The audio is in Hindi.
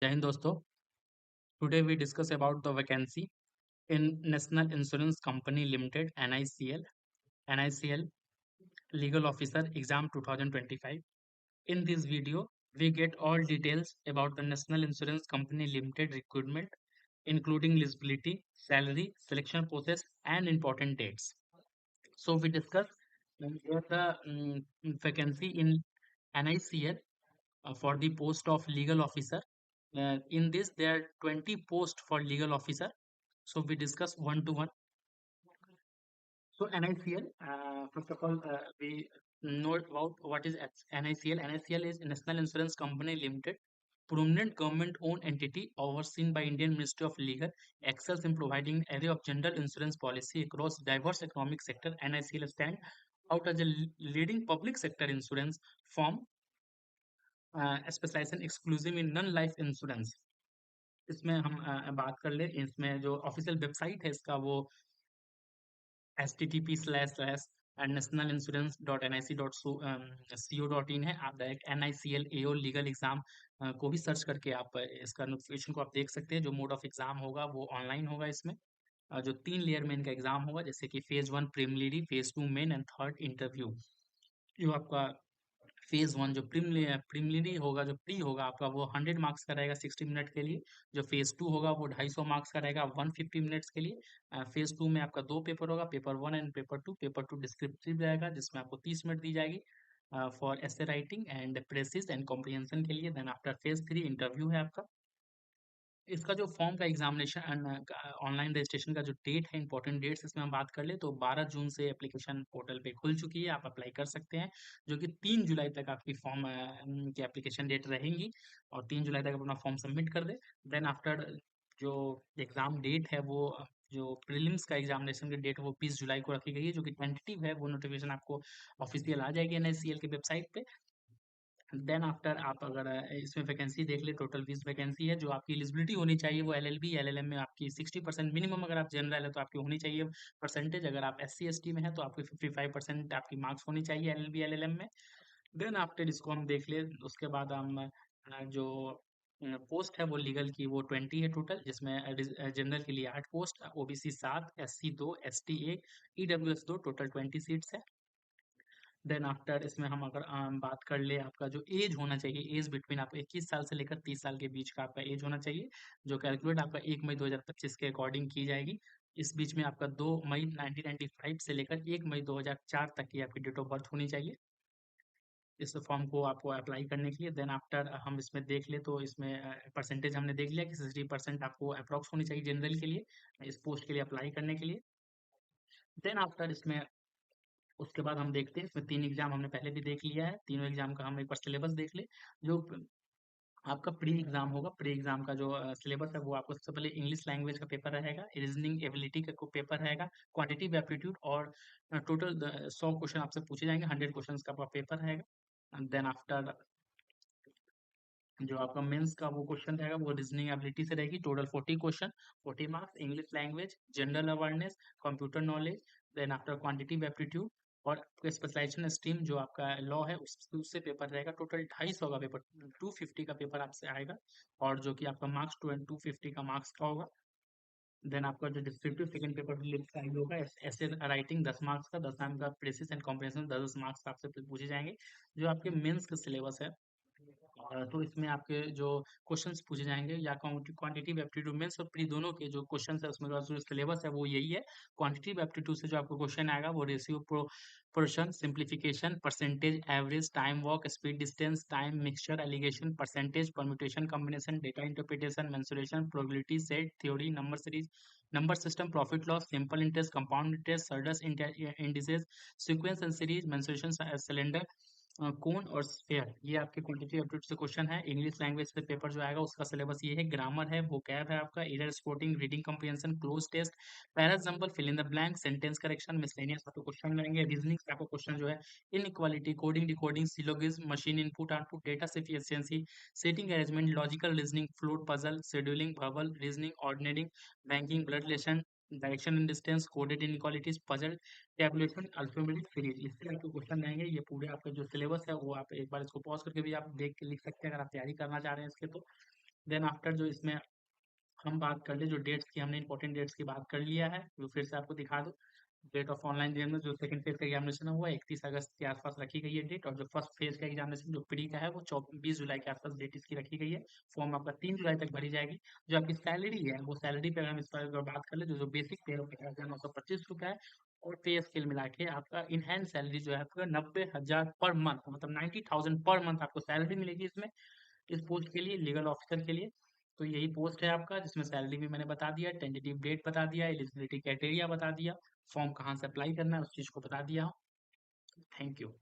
जय हिंद दोस्तों। Today we discuss about the vacancy in national insurance company limited NICL legal officer exam 2025. In this video we get all details about the national insurance company limited recruitment, including eligibility, salary, selection process and important dates. So we discuss here the vacancy in NICL for the post of legal officer. In this, there are 20 posts for legal officer. So we discuss one to one. So NICL, first of all, we know about what is NICL. NICL is National Insurance Company Limited, prominent government-owned entity overseen by Indian Ministry of Legal, excels in providing an array of general insurance policy across diverse economic sector. NICL stand out as a leading public sector insurance firm, specializing exclusive in non-life insurance. इसमें हम बात कर ले, इसमें जो ऑफिशियल वेबसाइट है इसका वो http://nationalinsurance.nic.co.in है। आप direct NICL AO legal exam को भी सर्च करके आप इसका नोटिफिकेशन को आप देख सकते हैं। जो मोड ऑफ एग्जाम होगा वो ऑनलाइन होगा। इसमें जो 3 लेयर में इनका एग्जाम होगा, जैसे कि phase 1 preliminary, phase 2 main and third interview. जो आपका फेज 1 जो प्रीलिमिनरी होगा, जो प्री होगा आपका, वो 100 मार्क्स का रहेगा 60 मिनट के लिए। जो फेज 2 होगा वो 250 मार्क्स का रहेगा 150 मिनट्स के लिए। फेज 2 में आपका 2 पेपर होगा, paper 1 and paper 2। Paper 2 descriptive रहेगा जिसमें आपको 30 मिनट दी जाएगी for essay writing and precious and comprehension के लिए। देन आफ्टर फेज 3 इंटरव्यू है आपका। इसका जो फॉर्म का एग्जामिनेशन ऑनलाइन रजिस्ट्रेशन का जो डेट है, इंपॉर्टेंट डेट्स इसमें हम बात कर ले तो 12 जून से एप्लीकेशन पोर्टल पे खुल चुकी है, आप अप्लाई कर सकते हैं। जो कि 3 जुलाई तक आपकी फॉर्म की एप्लीकेशन डेट रहेंगी और 3 जुलाई तक अपना फॉर्म सबमिट कर दे। देन आफ्टर जो एग्जाम डेट है वो जो प्रीलिम्स का एग्जामिनेशन की डेट है वो 20 जुलाई को रखी गई है। जो कि टेंटेटिव है, वो नोटिफिकेशन आपको ऑफिशियल आ जाएगी NICL के वेबसाइट पे। देन आफ्टर आप अगर इसमें वैकेंसी देख ले, टोटल 20 वैकेंसी है। जो आपकी एलिजिबिलिटी होनी चाहिए वो LLB LLM में आपकी 60% मिनिमम। अगर आप जनरल है तो आपकी होनी चाहिए परसेंटेज। अगर आप SC ST में है तो आपकी 55% आपकी मार्क्स होनी चाहिए LLB LLM में। देन आफ्टर इसको हम देख ले, उसके बाद हम जो पोस्ट है वो लीगल की वो 20 है टोटल, जिसमें जनरल के लिए 8 post, OBC 7, SC 2, ST 1, EWS 2, total 20 seats है। देन आफ्टर इसमें हम अगर बात कर ले, आपका जो एज होना चाहिए, एज बिटवीन आपको 21 साल से लेकर 30 साल के बीच का आपका एज होना चाहिए। जो कैलकुलेट आपका 1 मई 2025 के अकॉर्डिंग की जाएगी। इस बीच में आपका 2 मई 1995 से लेकर 1 मई 2004 तक की आपकी डेट ऑफ बर्थ होनी चाहिए इस फॉर्म को आपको अप्लाई करने के लिए। देन आफ्टर हम इसमें देख ले तो इसमें परसेंटेज हमने देख लिया कि 60% आपको अप्रॉक्स होनी चाहिए जनरल के लिए, इस पोस्ट के लिए अप्लाई करने के लिए। देन आफ्टर इसमें उसके बाद हम देखते हैं, इसमें 3 एग्जाम हमने पहले भी देख लिया है। तीनों एग्जाम का हम एक बार सिलेबस देख ले। जो आपका प्री एग्जाम होगा, प्री एग्जाम का जो सिलेबस है वो आपको सबसे पहले इंग्लिश लैंग्वेज का पेपर रहेगा, रीजनिंग एबिलिटी का पेपर रहेगा, क्वांटिटेटिव एप्टीट्यूड और टोटल 100 क्वेश्चन आपसे पूछे जाएंगे, 100 क्वेश्चन का आपका पेपर रहेगा। देन आफ्टर जो आपका मेंस का वो क्वेश्चन रहेगा वो रीजनिंग एबिलिटी से रहेगी, total 40 question, 40 marks, English language, general awareness, computer knowledge. Then after quantitative aptitude और आपका स्पेशलाइजेशन स्ट्रीम जो आपका लॉ है उससे पेपर रहेगा। टोटल 250 का पेपर, 250 का पेपर आपसे आएगा और जो कि आपका मार्क्स 250 का मार्क्स का होगा। देन आपका जो डिस्क्रिप्टिव सेकंड पेपर साइज होगा, ऐसे राइटिंग 10 मार्क्स का, 10 मार्क्स का प्रेसिस एंड कॉम्प्रिहेंशन 10 मार्क्स का आपसे पूछे जाएंगे। जो आपके मेंस का सिलेबस है, तो इसमें आपके जो क्वेश्चंस पूछे जाएंगे या क्वांटिटेटिव एप्टीट्यूड मेंस और प्री दोनों के जो क्वेश्चंस है उसमें जो सिलेबस है वो यही है। क्वांटिटेटिव एप्टीट्यूड से जो आपको क्वेश्चन आएगा वो ratio proportion, simplification, percentage, average, time work, speed distance, time mixture, alligation, percentage, permutation, combination, data interpretation, mensuration, probability, set theory, number series, number system, profit loss, simple interest, compound interest, surds indices, sequence and series, mensuration, cylinder, cone और स्फेयर। ये आपके क्वांटिटेटिव एप्टीट्यूड से क्वेश्चन है। इंग्लिश लैंग्वेज से पेपर जो आएगा उसका सिलेबस ये है। ग्रामर है, वोकैब है आपका, error spotting, reading comprehension, cloze test, para example, fill in the blank, sentence correction, miscellaneous आपको क्वेश्चन मिलेंगे। रीजनिंग से आपको क्वेश्चन जो है inequality, coding, decoding, syllogism, machine input output, data efficiency, seating arrangement, logical reasoning, floor puzzle, scheduling, verbal reasoning, ordering, ranking, blood relation, direction and distance, coded inequalities, puzzle, tabulation, alphabetic series. इससे आपको क्वेश्चन रहेंगे। ये पूरे आपका जो सिलेबस है वो आप एक बार इसको पॉज करके भी आप देख के लिख सकते हैं अगर आप तैयारी करना चाह रहे हैं इसके तो। देन आफ्टर जो इसमें हम बात कर ले, जो डेट्स की हमने इंपॉर्टेंट डेट्स की बात कर लिया है, वो फिर से आपको दिखा दूँ। डेट ऑफ ऑनलाइन एग्जाम में जो सेकंड फेज का एग्जामिनेशन हुआ 31 अगस्त के आसपास रखी गई है डेट, और जो फर्स्ट फेज का एग्जामिनेशन जो प्री का है वो 20 जुलाई के आसपास डेट इसकी रखी गई है। फॉर्म आपका 3 जुलाई तक भरी जाएगी। जो आपकी सैलरी है वो सैलरी पे अगर हम इस पर अगर बात कर ले, जो बेसिक पे है वो 11,925 रुपये है, और पे स्केल मिला के आपका इन हैंड सैलरी जो है आपका 90,000 पर मंथ, मतलब 90,000 पर मंथ आपको सैलरी मिलेगी इसमें, इस पोस्ट के लिए, लीगल ऑफिसर के लिए। तो यही पोस्ट है आपका, जिसमें सैलरी भी मैंने बता दिया, टेंटेटिव डेट बता दिया, एलिजिबिलिटी क्राइटेरिया बता दिया, फॉर्म कहाँ से अप्लाई करना है उस चीज़ को बता दिया हूँ। Thank you.